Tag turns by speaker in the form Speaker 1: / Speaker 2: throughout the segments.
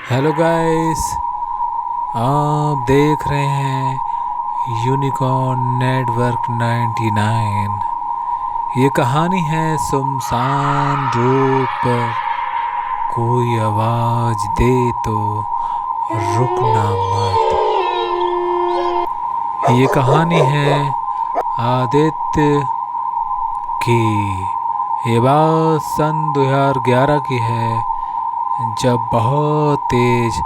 Speaker 1: Hello guys, आप देख रहे हैं यूनिकॉर्न नेटवर्क 99। ये कहानी है सुनसान रोड पर कोई आवाज दे तो रुकना मत। ये कहानी है आदित्य की। ये बात सन 2011 की है, जब बहुत तेज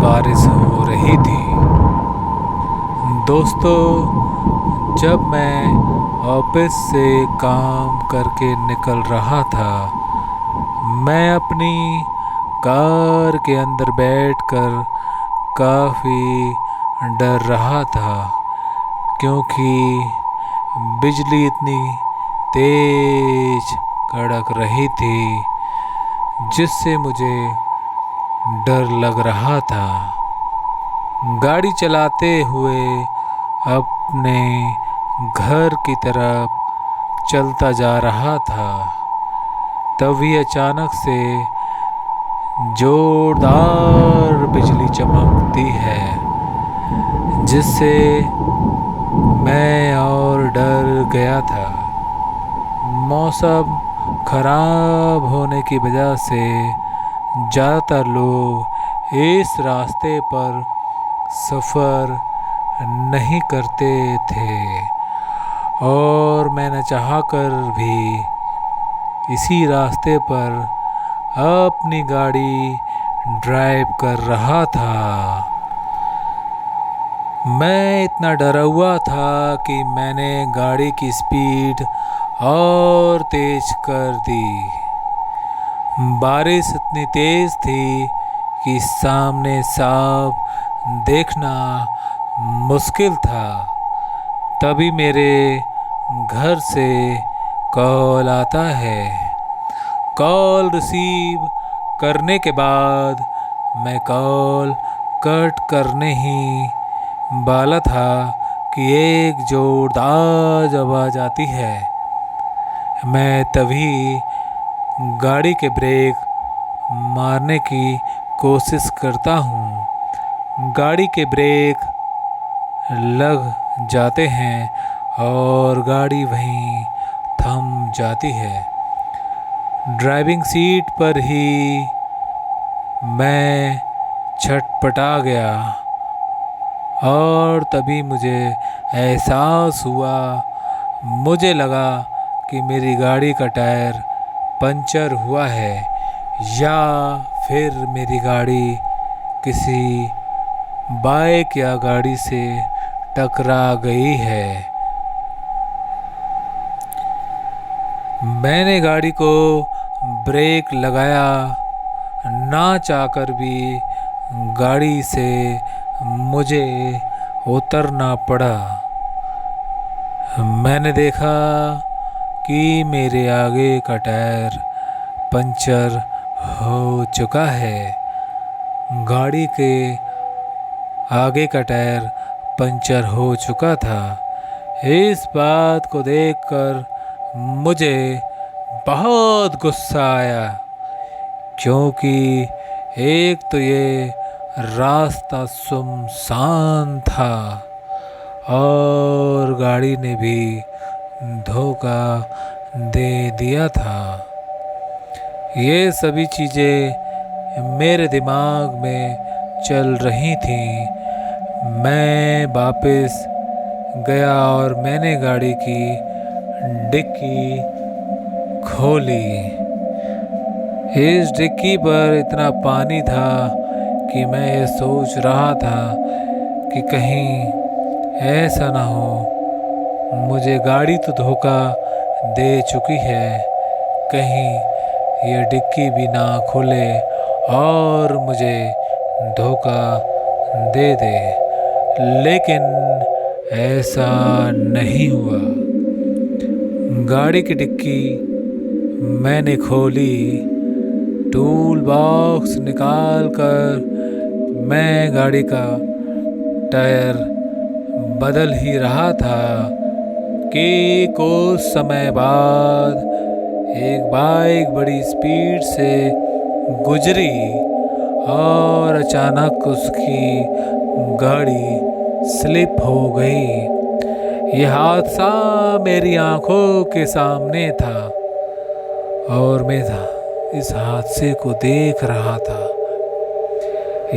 Speaker 1: बारिश हो रही थी। दोस्तों, जब मैं ऑफिस से काम करके निकल रहा था, मैं अपनी कार के अंदर बैठकर काफ़ी डर रहा था, क्योंकि बिजली इतनी तेज कड़क रही थी जिससे मुझे डर लग रहा था। गाड़ी चलाते हुए अपने घर की तरफ चलता जा रहा था, तभी अचानक से जोरदार बिजली चमकती है, जिससे मैं और डर गया था। मौसम खराब होने की वजह से ज़्यादातर लोग इस रास्ते पर सफ़र नहीं करते थे, और मैं न चाहकर भी इसी रास्ते पर अपनी गाड़ी ड्राइव कर रहा था। मैं इतना डरा हुआ था कि मैंने गाड़ी की स्पीड और तेज कर दी। बारिश इतनी तेज थी कि सामने साफ देखना मुश्किल था। तभी मेरे घर से कॉल आता है। कॉल रिसीव करने के बाद मैं कॉल कट करने ही वाला था कि एक जोरदार आवाज़ आती है। मैं तभी गाड़ी के ब्रेक मारने की कोशिश करता हूँ। गाड़ी के ब्रेक लग जाते हैं और गाड़ी वहीं थम जाती है। ड्राइविंग सीट पर ही मैं छटपटा गया, और तभी मुझे एहसास हुआ। मुझे लगा कि मेरी गाड़ी का टायर पंचर हुआ है, या फिर मेरी गाड़ी किसी बाइक या गाड़ी से टकरा गई है। मैंने गाड़ी को ब्रेक लगाया, ना चाहकर भी गाड़ी से मुझे उतरना पड़ा। मैंने देखा कि मेरे आगे का टायर पंचर हो चुका है। गाड़ी के आगे का टायर पंचर हो चुका था। इस बात को देखकर मुझे बहुत गुस्सा आया, क्योंकि एक तो ये रास्ता सुनसान था और गाड़ी ने भी धोखा दे दिया था। ये सभी चीज़ें मेरे दिमाग में चल रही थीं। मैं वापस गया और मैंने गाड़ी की डिक्की खोली। इस डिक्की पर इतना पानी था कि मैं ये सोच रहा था कि कहीं ऐसा ना हो, मुझे गाड़ी तो धोखा दे चुकी है, कहीं ये डिक्की भी ना खुले और मुझे धोखा दे दे। लेकिन ऐसा नहीं हुआ। गाड़ी की डिक्की मैंने खोली, टूल बॉक्स निकाल कर मैं गाड़ी का टायर बदल ही रहा था कि कुछ समय बाद एक बाइक बड़ी स्पीड से गुजरी और अचानक उसकी गाड़ी स्लिप हो गई। यह हादसा मेरी आंखों के सामने था और मैं इस हादसे को देख रहा था।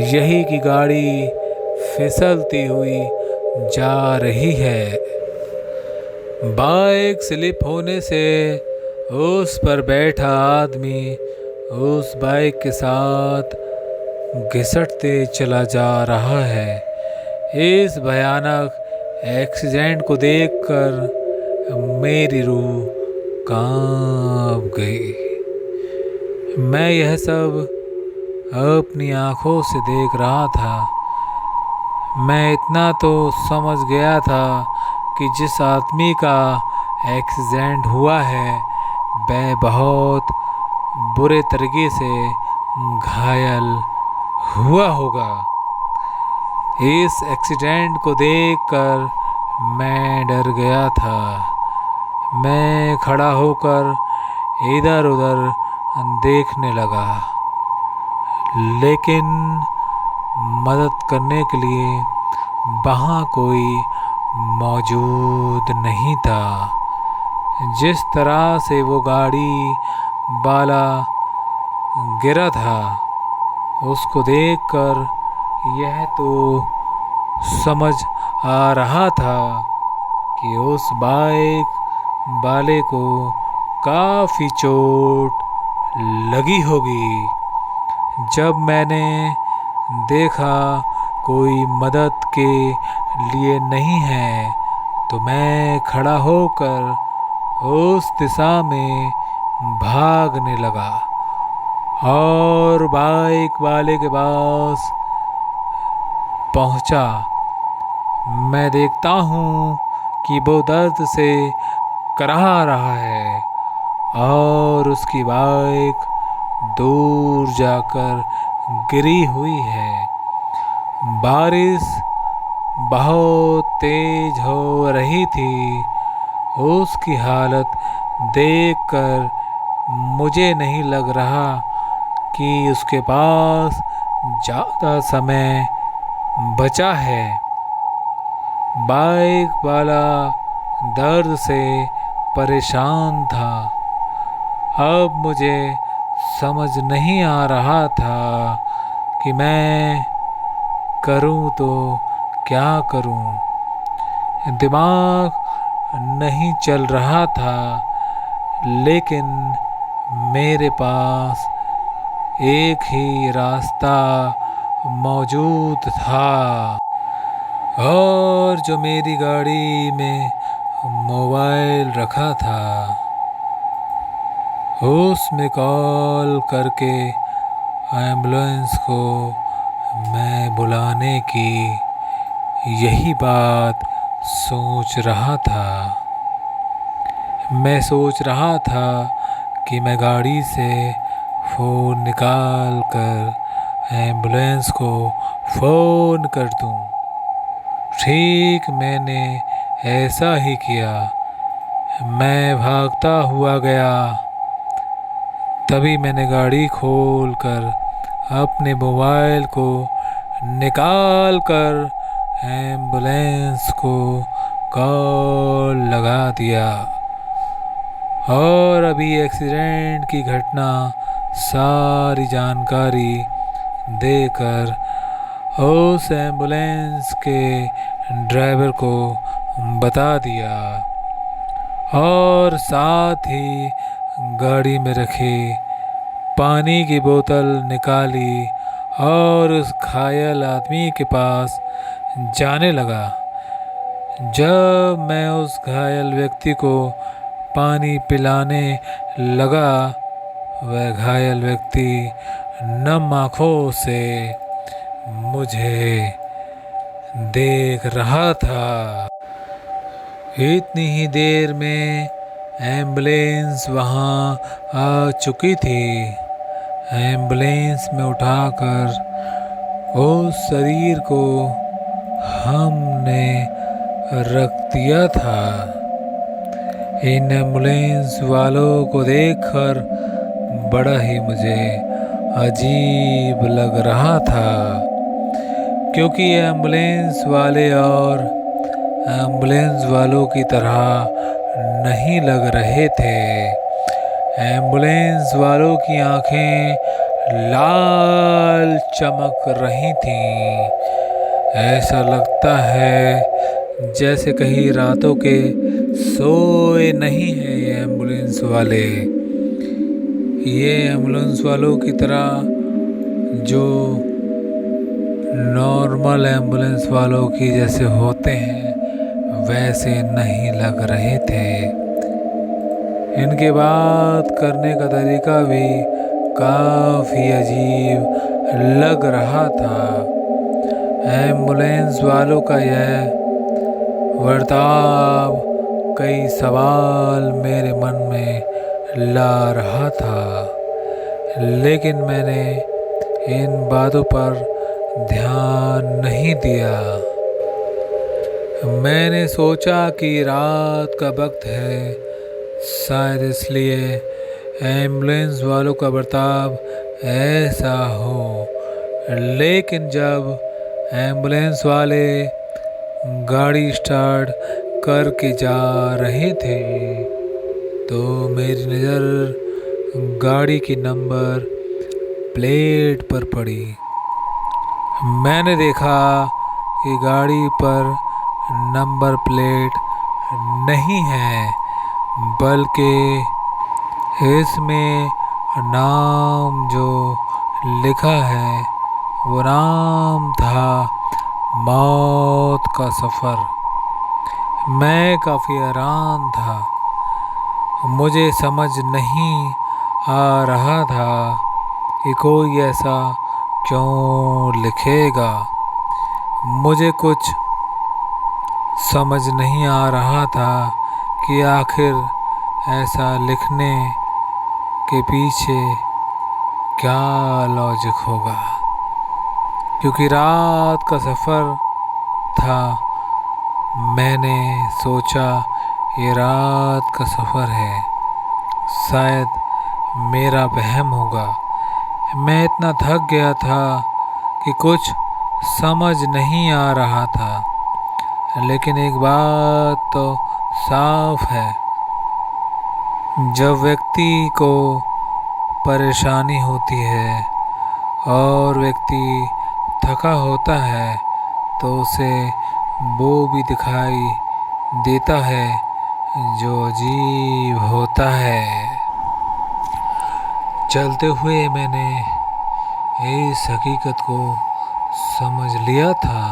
Speaker 1: यही की गाड़ी फिसलती हुई जा रही है। बाइक स्लिप होने से उस पर बैठा आदमी उस बाइक के साथ घिसटते चला जा रहा है। इस भयानक एक्सीडेंट को देखकर मेरी रूह कांप गई। मैं यह सब अपनी आंखों से देख रहा था। मैं इतना तो समझ गया था कि जिस आदमी का एक्सीडेंट हुआ है वह बहुत बुरे तरीके से घायल हुआ होगा। इस एक्सीडेंट को देखकर मैं डर गया था। मैं खड़ा होकर इधर उधर देखने लगा, लेकिन मदद करने के लिए वहाँ कोई मौजूद नहीं था। जिस तरह से वो गाड़ी वाला गिरा था उसको देखकर यह तो समझ आ रहा था कि उस बाइक वाले को काफ़ी चोट लगी होगी। जब मैंने देखा कोई मदद के लिए नहीं है तो मैं खड़ा होकर उस दिशा में भागने लगा और बाइक वाले के पास पहुंचा। मैं देखता हूँ कि वो दर्द से कराह रहा है और उसकी बाइक दूर जाकर गिरी हुई है। बारिश बहुत तेज हो रही थी। उसकी हालत देखकर मुझे नहीं लग रहा कि उसके पास ज़्यादा समय बचा है। बाइक वाला दर्द से परेशान था। अब मुझे समझ नहीं आ रहा था कि मैं करूं तो क्या करूं। दिमाग नहीं चल रहा था, लेकिन मेरे पास एक ही रास्ता मौजूद था और जो मेरी गाड़ी में मोबाइल रखा था उसमें कॉल करके एम्बुलेंस को मैं बुलाने की यही बात सोच रहा था। मैं सोच रहा था कि मैं गाड़ी से फ़ोन निकाल कर एम्बुलेंस को फ़ोन कर दूं। ठीक मैंने ऐसा ही किया। मैं भागता हुआ गया। तभी मैंने गाड़ी खोलकर अपने मोबाइल को निकाल कर एम्बुलेंस को कॉल लगा दिया और अभी एक्सीडेंट की घटना सारी जानकारी देकर उस एम्बुलेंस के ड्राइवर को बता दिया और साथ ही गाड़ी में रखे पानी की बोतल निकाली और उस घायल आदमी के पास जाने लगा। जब मैं उस घायल व्यक्ति को पानी पिलाने लगा, वह घायल व्यक्ति नम आँखों से मुझे देख रहा था। इतनी ही देर में एम्बुलेंस वहाँ आ चुकी थी। एम्बुलेंस में उठाकर उस शरीर को हमने रख दिया था। इन एम्बुलेंस वालों को देखकर बड़ा ही मुझे अजीब लग रहा था, क्योंकि एम्बुलेंस वाले और एम्बुलेंस वालों की तरह नहीं लग रहे थे। एम्बुलेंस वालों की आंखें लाल चमक रही थीं। ऐसा लगता है जैसे कहीं रातों के सोए नहीं हैं ये एम्बुलेंस वाले। ये एम्बुलेंस वालों की तरह जो नॉर्मल एम्बुलेंस वालों की जैसे होते हैं वैसे नहीं लग रहे थे। इनके बात करने का तरीका भी काफ़ी अजीब लग रहा था। एम्बुलेंस वालों का यह बर्ताव कई सवाल मेरे मन में ला रहा था, लेकिन मैंने इन बातों पर ध्यान नहीं दिया। मैंने सोचा कि रात का वक्त है, शायद इसलिए एम्बुलेंस वालों का बर्ताव ऐसा हो। लेकिन जब एम्बुलेंस वाले गाड़ी स्टार्ट करके जा रहे थे तो मेरी नज़र गाड़ी की नंबर प्लेट पर पड़ी। मैंने देखा कि गाड़ी पर नंबर प्लेट नहीं है, बल्कि इसमें नाम जो लिखा है वो नाम था मौत का सफ़र। मैं काफ़ी हैरान था। मुझे समझ नहीं आ रहा था कि कोई ऐसा क्यों लिखेगा। मुझे कुछ समझ नहीं आ रहा था कि आखिर ऐसा लिखने के पीछे क्या लॉजिक होगा, क्योंकि रात का सफ़र था। मैंने सोचा ये रात का सफ़र है, शायद मेरा वहम होगा। मैं इतना थक गया था कि कुछ समझ नहीं आ रहा था। लेकिन एक बात तो साफ है, जब व्यक्ति को परेशानी होती है और व्यक्ति थका होता है तो उसे वो भी दिखाई देता है जो अजीब होता है। चलते हुए मैंने इस हकीकत को समझ लिया था।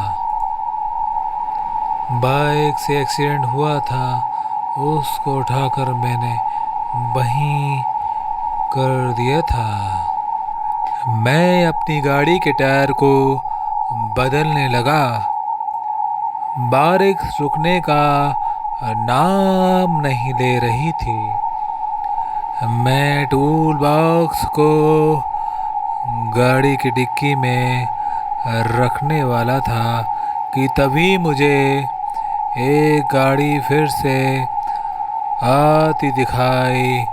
Speaker 1: बाइक से एक्सीडेंट हुआ था, उसको उठाकर मैंने वहीं कर दिया था। मैं अपनी गाड़ी के टायर को बदलने लगा। बारिश रुकने का नाम नहीं ले रही थी। मैं टूल बॉक्स को गाड़ी की डिक्की में रखने वाला था कि तभी मुझे एक गाड़ी फिर से आती दिखाई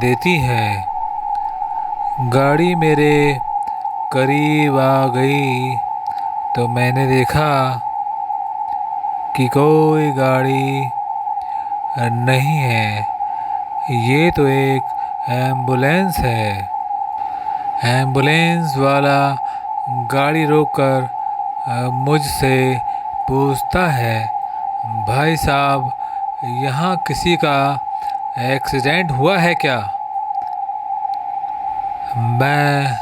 Speaker 1: देती है। गाड़ी मेरे करीब आ गई तो मैंने देखा कि कोई गाड़ी नहीं है, ये तो एक एम्बुलेंस है। एम्बुलेंस वाला गाड़ी रोककर मुझसे पूछता है, भाई साहब, यहाँ किसी का एक्सीडेंट हुआ है क्या? मैं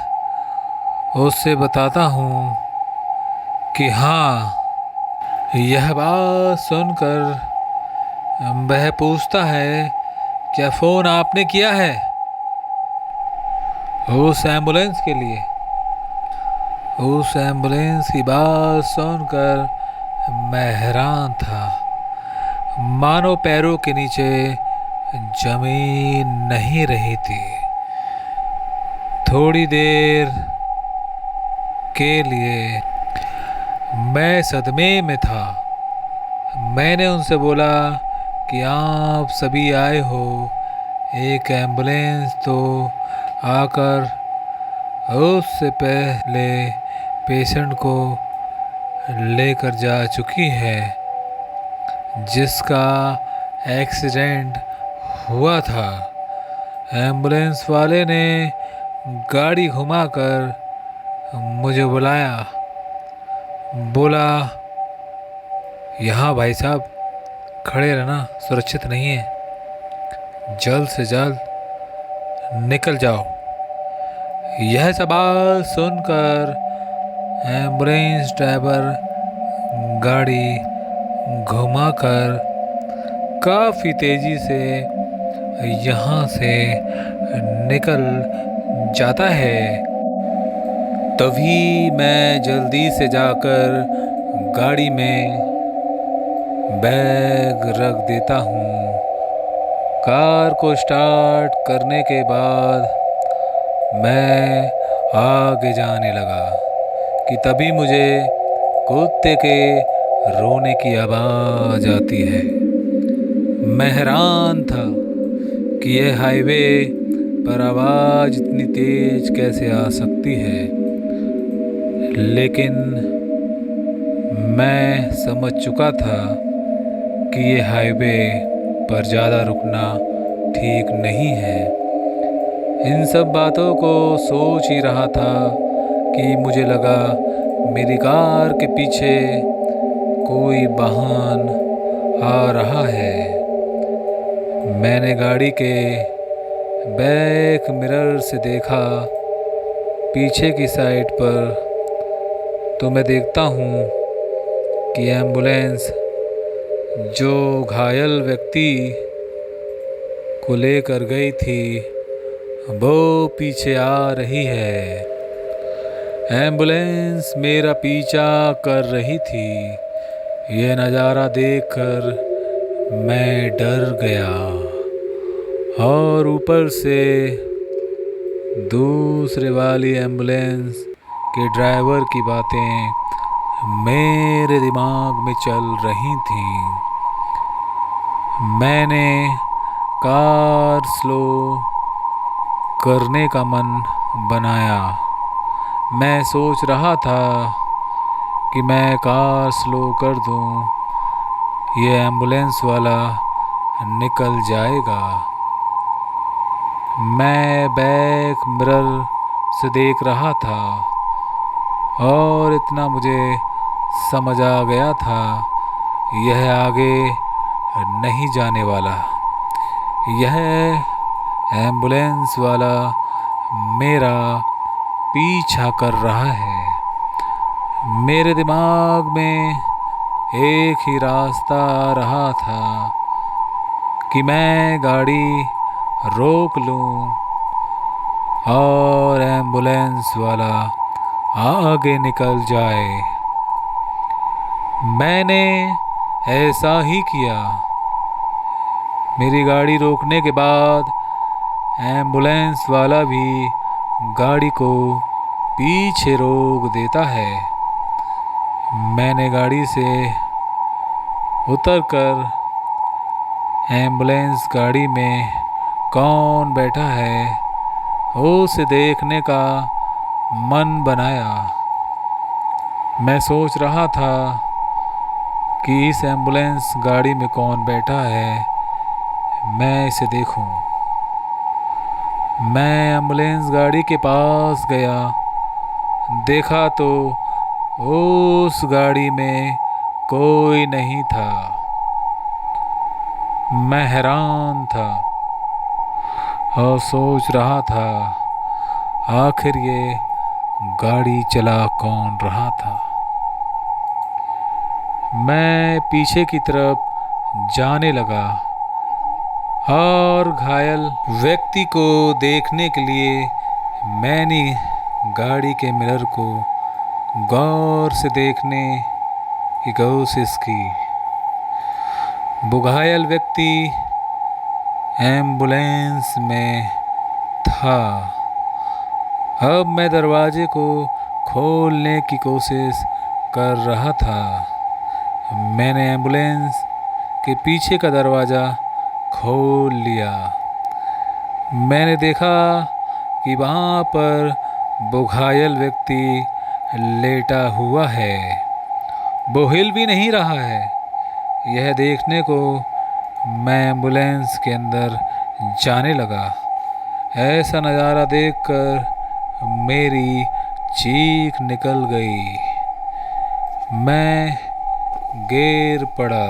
Speaker 1: उससे बताता हूँ कि हाँ। यह बात सुनकर वह पूछता है, क्या फ़ोन आपने किया है उस एम्बुलेंस के लिए? उस एम्बुलेंस की बात सुनकर मैं हैरान था। मानो पैरों के नीचे जमीन नहीं रही थी। थोड़ी देर के लिए मैं सदमे में था। मैंने उनसे बोला कि आप सभी आए हो, एक एम्बुलेंस तो आकर उससे पहले पेशेंट को लेकर जा चुकी है, जिसका एक्सीडेंट हुआ था। एम्बुलेंस वाले ने गाड़ी घुमाकर मुझे बुलाया, बोला यहाँ भाई साहब खड़े रहना सुरक्षित नहीं है, जल्द से जल्द निकल जाओ। यह सब बात सुनकर एम्बुलेंस ड्राइवर गाड़ी घुमाकर काफ़ी तेज़ी से यहाँ से निकल जाता है। तभी मैं जल्दी से जाकर गाड़ी में बैग रख देता हूँ। कार को स्टार्ट करने के बाद मैं आगे जाने लगा कि तभी मुझे कुत्ते के रोने की आवाज़ आती है। मैं हैरान था कि यह हाईवे पर आवाज़ इतनी तेज कैसे आ सकती है, लेकिन मैं समझ चुका था कि ये हाईवे पर ज़्यादा रुकना ठीक नहीं है। इन सब बातों को सोच ही रहा था कि मुझे लगा मेरी कार के पीछे कोई वाहन आ रहा है। मैंने गाड़ी के बैक मिरर से देखा पीछे की साइड पर, तो मैं देखता हूँ कि एम्बुलेंस जो घायल व्यक्ति को लेकर गई थी वो पीछे आ रही है। एम्बुलेंस मेरा पीछा कर रही थी। यह नज़ारा देखकर मैं डर गया और ऊपर से दूसरे वाली एम्बुलेंस के ड्राइवर की बातें मेरे दिमाग में चल रही थीं। मैंने कार स्लो करने का मन बनाया। मैं सोच रहा था कि मैं कार स्लो कर दूं, ये एम्बुलेंस वाला निकल जाएगा। मैं बैक मिरर से देख रहा था और इतना मुझे समझ आ गया था यह आगे नहीं जाने वाला। यह एम्बुलेंस वाला मेरा पीछा कर रहा है। मेरे दिमाग में एक ही रास्ता आ रहा था कि मैं गाड़ी रोक लूं और एम्बुलेंस वाला आगे निकल जाए। मैंने ऐसा ही किया। मेरी गाड़ी रोकने के बाद एम्बुलेंस वाला भी गाड़ी को पीछे रोक देता है। मैंने गाड़ी से उतरकर एम्बुलेंस गाड़ी में कौन बैठा है उसे देखने का मन बनाया। मैं सोच रहा था कि इस एम्बुलेंस गाड़ी में कौन बैठा है, मैं इसे देखूं। मैं एम्बुलेंस गाड़ी के पास गया, देखा तो उस गाड़ी में कोई नहीं था। मैं हैरान था और सोच रहा था आखिर ये गाड़ी चला कौन रहा था। मैं पीछे की तरफ जाने लगा और घायल व्यक्ति को देखने के लिए मैंने गाड़ी के मिरर को गौर से देखने की कोशिश की। वो घायल व्यक्ति एम्बुलेंस में था। अब मैं दरवाजे को खोलने की कोशिश कर रहा था। मैंने एम्बुलेंस के पीछे का दरवाज़ा खोल लिया। मैंने देखा कि वहाँ पर वो घायल व्यक्ति लेटा हुआ है, वो हिल भी नहीं रहा है। यह देखने को मैं एम्बुलेंस के अंदर जाने लगा। ऐसा नज़ारा देखकर मेरी चीख निकल गई। मैं गिर पड़ा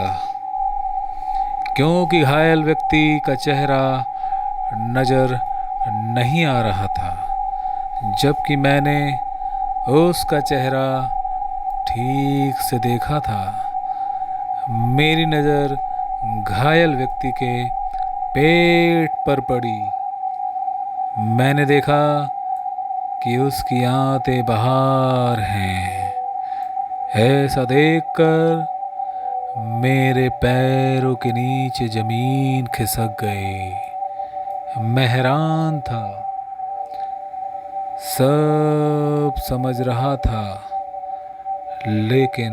Speaker 1: क्योंकि घायल व्यक्ति का चेहरा नज़र नहीं आ रहा था, जबकि मैंने उसका चेहरा ठीक से देखा था। मेरी नज़र घायल व्यक्ति के पेट पर पड़ी। मैंने देखा कि उसकी आंतें बाहर हैं। ऐसा देखकर मेरे पैरों के नीचे ज़मीन खिसक गई। मैं हैरान था, सब समझ रहा था, लेकिन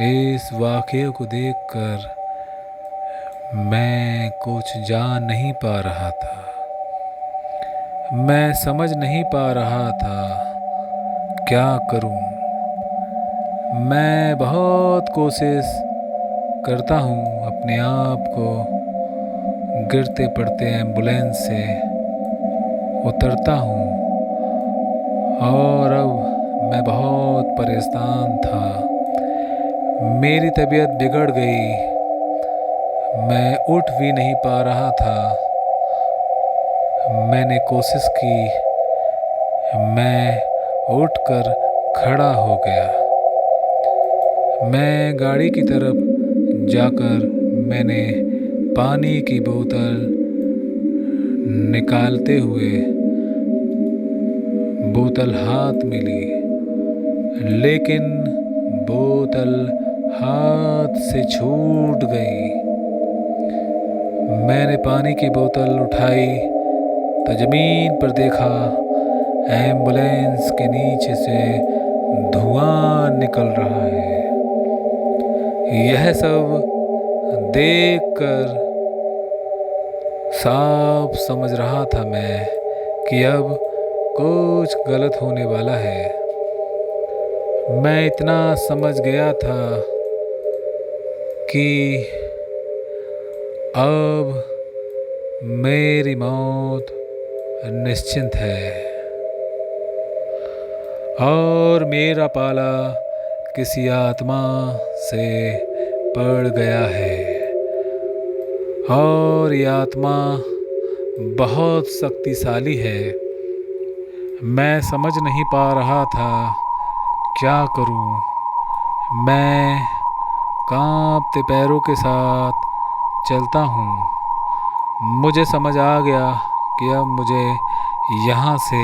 Speaker 1: इस वाक़ये को देखकर मैं कुछ जान नहीं पा रहा था। मैं समझ नहीं पा रहा था क्या करूं। मैं बहुत कोशिश करता हूं अपने आप को गिरते पड़ते एम्बुलेंस से उतरता हूं, और अब मैं बहुत परेशान था। मेरी तबीयत बिगड़ गई। मैं उठ भी नहीं पा रहा था। मैंने कोशिश की, मैं उठकर खड़ा हो गया। मैं गाड़ी की तरफ जाकर मैंने पानी की बोतल निकालते हुए बोतल हाथ में ली, लेकिन बोतल हाथ से छूट गई। मैंने पानी की बोतल उठाई तो ज़मीन पर देखा, एम्बुलेंस के नीचे से धुआं निकल रहा है। यह सब देखकर साफ समझ रहा था मैं कि अब कुछ गलत होने वाला है। मैं इतना समझ गया था कि अब मेरी मौत निश्चित है और मेरा पाला किसी आत्मा से पड़ गया है, और ये आत्मा बहुत शक्तिशाली है। मैं समझ नहीं पा रहा था क्या करूं। मैं कांपते पैरों के साथ चलता हूं। मुझे समझ आ गया कि अब मुझे यहाँ से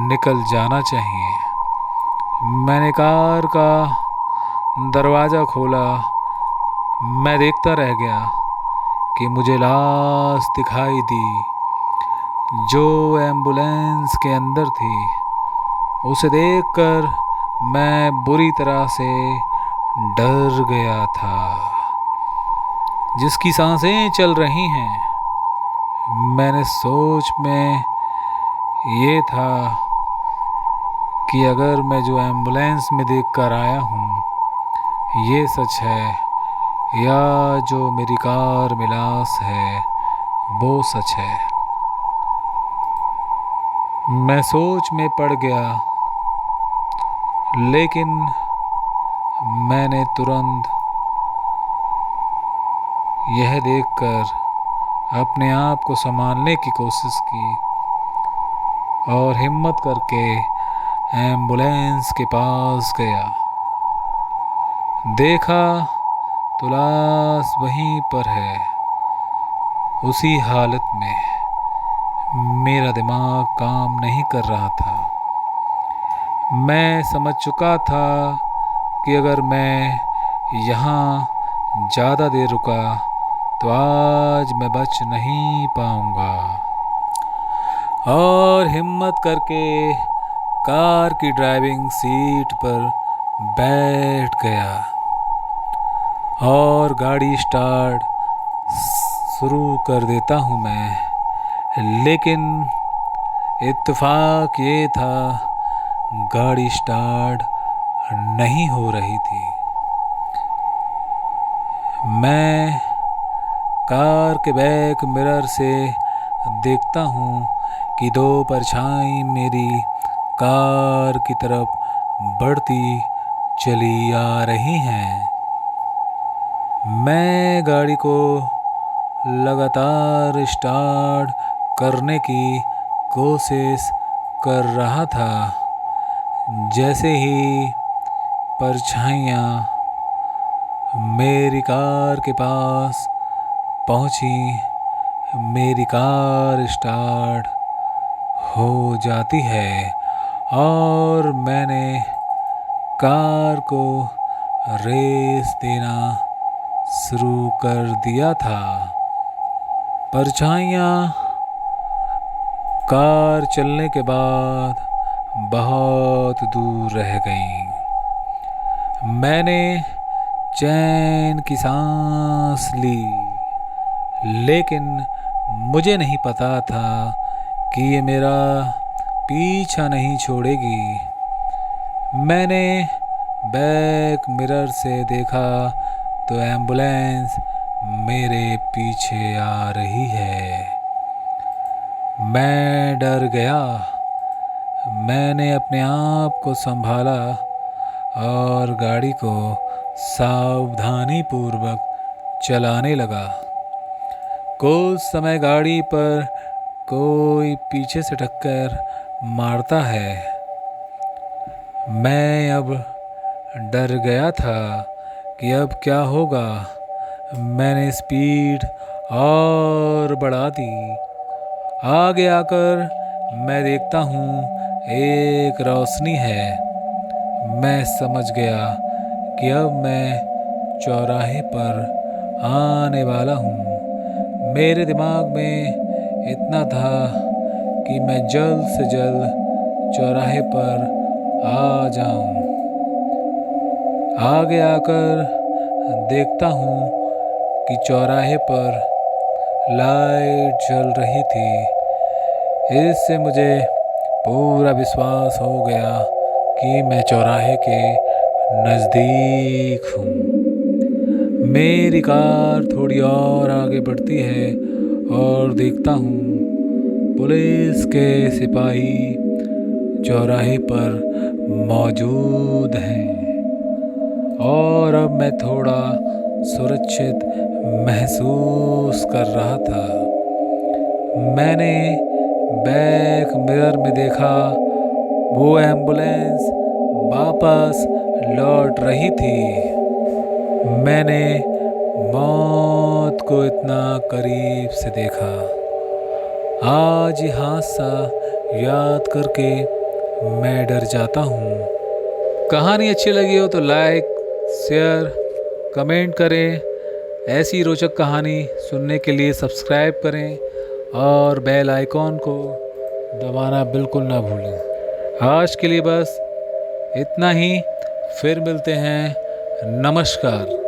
Speaker 1: निकल जाना चाहिए। मैंने कार का दरवाज़ा खोला। मैं देखता रह गया कि मुझे लाश दिखाई दी जो एम्बुलेंस के अंदर थी। उसे देखकर मैं बुरी तरह से डर गया था। जिसकी सांसें चल रही हैं। मैंने सोच में ये था कि अगर मैं जो एम्बुलेंस में देखकर आया हूँ ये सच है, या जो मेरी कार में लाश है वो सच है। मैं सोच में पड़ गया, लेकिन मैंने तुरंत यह देखकर अपने आप को संभालने की कोशिश की और हिम्मत करके एम्बुलेंस के पास गया। देखा तो लाश वहीं पर है, उसी हालत में। मेरा दिमाग काम नहीं कर रहा था। मैं समझ चुका था कि अगर मैं यहाँ ज़्यादा देर रुका तो आज मैं बच नहीं पाऊँगा। और हिम्मत करके कार की ड्राइविंग सीट पर बैठ गया और गाड़ी स्टार्ट शुरू कर देता हूँ मैं। लेकिन इत्तेफाक ये था, गाड़ी स्टार्ट नहीं हो रही थी। मैं कार के बैक मिरर से देखता हूँ कि दो परछाई मेरी कार की तरफ बढ़ती चली आ रही हैं। मैं गाड़ी को लगातार स्टार्ट करने की कोशिश कर रहा था। जैसे ही परछाइयाँ मेरी कार के पास पहुँची, मेरी कार स्टार्ट हो जाती है और मैंने कार को रेस देना शुरू कर दिया था। परछाइयाँ कार चलने के बाद बहुत दूर रह गईं। मैंने चैन की सांस ली, लेकिन मुझे नहीं पता था कि ये मेरा पीछा नहीं छोड़ेगी। मैंने बैक मिरर से देखा तो एम्बुलेंस मेरे पीछे आ रही है। मैं डर गया। मैंने अपने आप को संभाला और गाड़ी को सावधानी पूर्वक चलाने लगा। कुछ समय गाड़ी पर कोई पीछे से टक्कर मारता है। मैं अब डर गया था कि अब क्या होगा। मैंने स्पीड और बढ़ा दी। आगे आकर मैं देखता हूँ एक रोशनी है। मैं समझ गया कि अब मैं चौराहे पर आने वाला हूँ। मेरे दिमाग में इतना था कि मैं जल्द से जल्द चौराहे पर आ जाऊँ। आगे आकर देखता हूँ कि चौराहे पर लाइट जल रही थी। इससे मुझे पूरा विश्वास हो गया कि मैं चौराहे के नज़दीक हूँ। मेरी कार थोड़ी और आगे बढ़ती है और देखता हूँ पुलिस के सिपाही चौराहे पर मौजूद हैं और अब मैं थोड़ा सुरक्षित महसूस कर रहा था। मैंने बैक मिरर में देखा, वो एम्बुलेंस वापस लौट रही थी। मैंने मौत को इतना करीब से देखा। आज ये हादसा याद करके मैं डर जाता हूँ। कहानी अच्छी लगी हो तो लाइक, शेयर, कमेंट करें। ऐसी रोचक कहानी सुनने के लिए सब्सक्राइब करें और बेल आइकॉन को दबाना बिल्कुल ना भूलें। आज के लिए बस इतना ही। फिर मिलते हैं। नमस्कार।